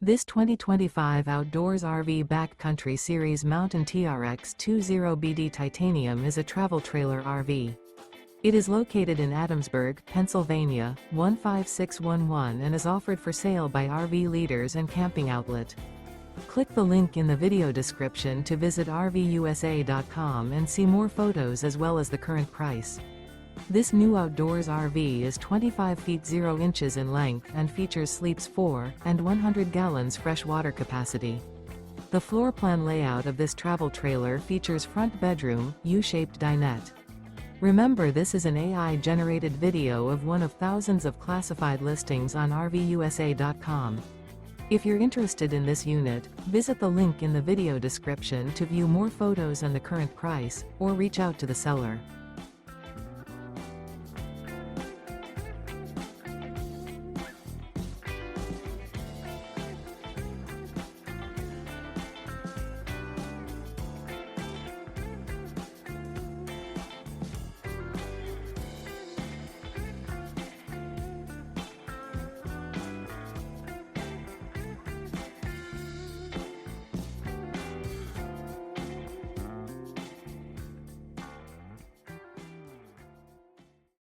This 2025 Outdoors RV Backcountry Series Mountain TRX 20BD Titanium is a travel trailer RV. It is located in Adamsburg, Pennsylvania, 15611 and is offered for sale by RV Leaders and Camping Outlet. Click the link in the video description to visit RVUSA.com and see more photos as well as the current price. This new outdoors RV is 25 feet 0 inches in length and features sleeps 4 and 100 gallons fresh water capacity. The floor plan layout of this travel trailer features front bedroom, U-shaped dinette. Remember, this is an AI-generated video of one of thousands of classified listings on RVUSA.com. If you're interested in this unit, visit the link in the video description to view more photos and the current price, or reach out to the seller.